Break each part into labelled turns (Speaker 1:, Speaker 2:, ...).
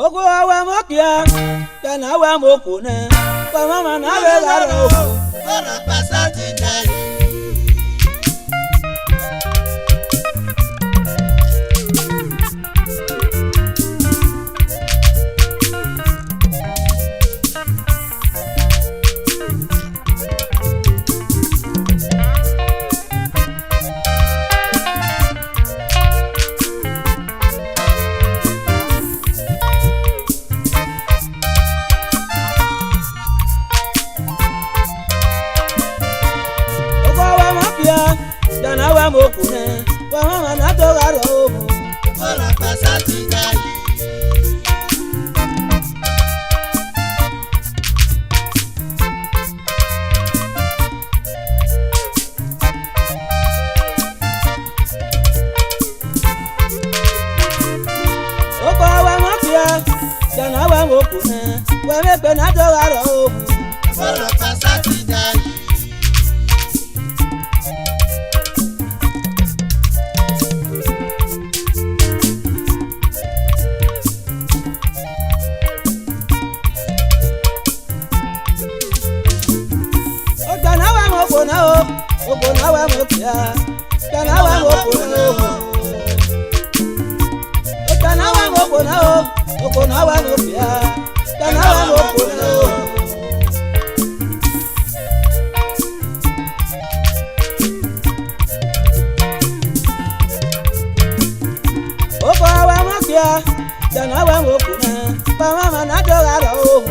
Speaker 1: Ogo awa mokia, kana awa mokuna, kwa mama na begaro.
Speaker 2: Ora pasati dai.
Speaker 1: Dana wa mokune, wa mama na dogaro.
Speaker 2: Ora pasati dai.
Speaker 1: Oko wa mokia, dana wa mokune, wa mebe na dogaro.
Speaker 2: Ora pasati dai.
Speaker 1: Ogona wa mokia, kana wa mokuna. Ogona wa mokuna, ogona wa mokia, kana wa mokuna. Ogona wa mokia, kana wa mokuna, pa mama na dogaro.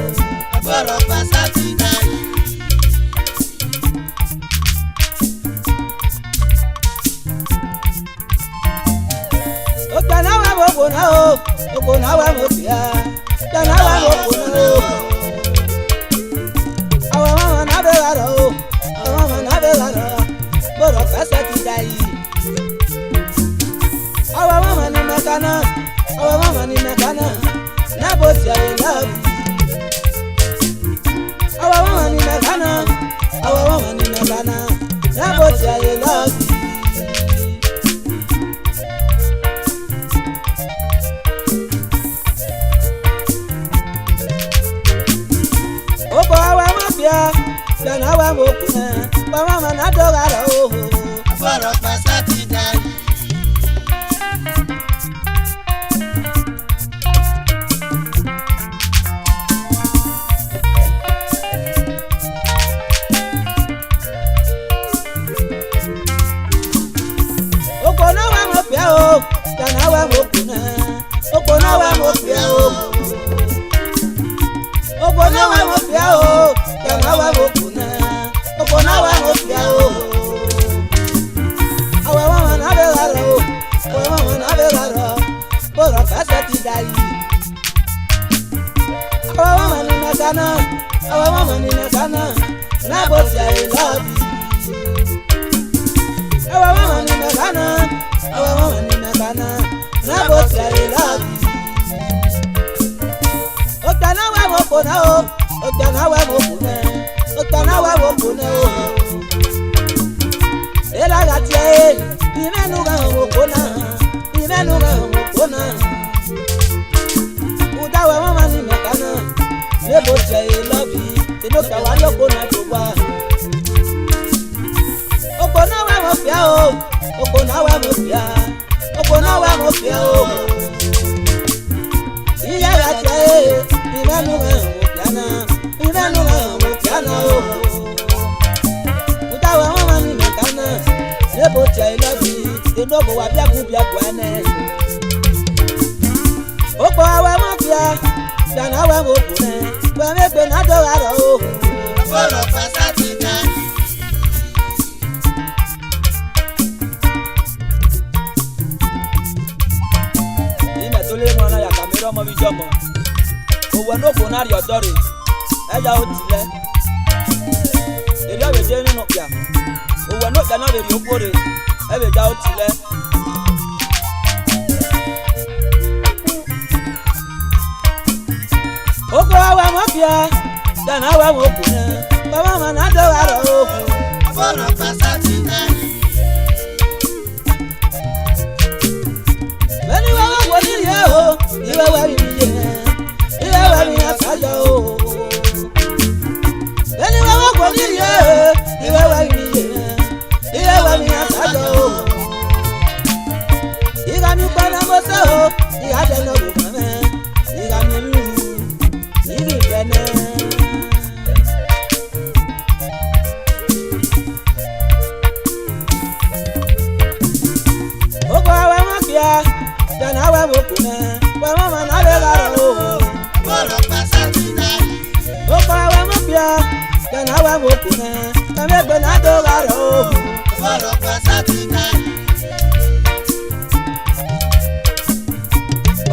Speaker 2: Ora pasati dai.
Speaker 1: Ogona wa mokia, kana wa mokuna. Awa mama na begaro, awa mama na begaro. Boro pasati dai. Awa mama ni mekana, awa mama ni mekana. Na botia I love. Awa mama ni mekana, awa mama ni mekana. Na botia I love. Dana wa mokuna, pa mama na dogaro.
Speaker 2: Ora pasati dai.
Speaker 1: Ogona wa mopia o, dana wa mokuna. Ogona wa mopia o. Ogona wa mopia o, dana wa mokuna. Ogona wa mopia o. Awa mama na begaro, awa mama na begaro. Boro pasati dai. Awa mama ni mekana, awa mama ni mekana. Na botia I love you. Awa mama ni mekana, awa mama ni mekana. Na botia I love you. Ogana wa mokuna o, ogana wa mokuna. Ogana wa mokuna o. Ela gatie, imenu ga mokuna, imenu ga mokuna. Uda wa mama ni mekana, ne botia I love you. Tino ka wa lokona toba. Ogona wa mofia o, ogona wa mofia, ogona wa mofia o. Iya gatie, imenu ga mokana, imenu ga mokana o. Uda wa mama ni mekana, ne botia I love you. Tino bo wa bia gwane. Oko wa mofia, dana wa mokuna, wa mebe na dogaro.
Speaker 2: Ora pasati dai.
Speaker 1: Ime tole mwana ya kamera mo bijomo. Owo no ko na ri odore. Eja o tile. Eri abe je ninu pia. Owo no ja na be ri opore. Ebe ja o tile. Oko awa mafia, dana wa mokuna. Pa mama na dogaro.
Speaker 2: Ora pasati dai.
Speaker 1: Beni wa wo ni ye o, iwe wa ri ye. wà wò kù náà ẹ̀mí gbẹ̀ náà tó wà rẹ̀ o.
Speaker 2: Ọ̀bọ̀rọ̀ pàṣẹ ti dá.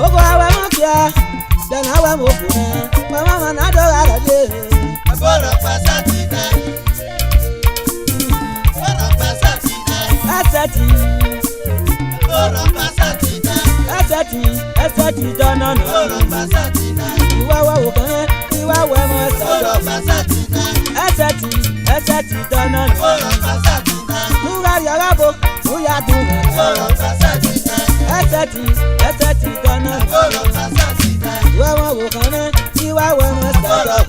Speaker 1: Ogo awa mo kia, dan awa mo kuna, mama mana do araje.
Speaker 2: Ọ̀bọ̀rọ̀ pàṣẹ ti dá. Ọ̀bọ̀rọ̀ pàṣẹ ti dá.
Speaker 1: Asati,
Speaker 2: Ọ̀bọ̀rọ̀ pàṣẹ ti dá.
Speaker 1: asati dana no.
Speaker 2: Ọ̀bọ̀rọ̀ pàṣẹ ti dá.
Speaker 1: Iwa wa wo kan, iwa wa mo sa.
Speaker 2: Ọ̀bọ̀rọ̀ pàṣẹ ti dá.
Speaker 1: Asati dana no.
Speaker 2: Ọ̀bọ̀rọ̀ pàṣẹ ti dá.
Speaker 1: Nuga ya bo, nuya du.
Speaker 2: Ọ̀bọ̀rọ̀ pàṣẹ ti dá.
Speaker 1: Asati dana no.
Speaker 2: Ọ̀bọ̀rọ̀ pàṣẹ ti dá.
Speaker 1: Iwa wa wo kan, iwa wa mo sa.
Speaker 2: Ọ̀bọ̀rọ̀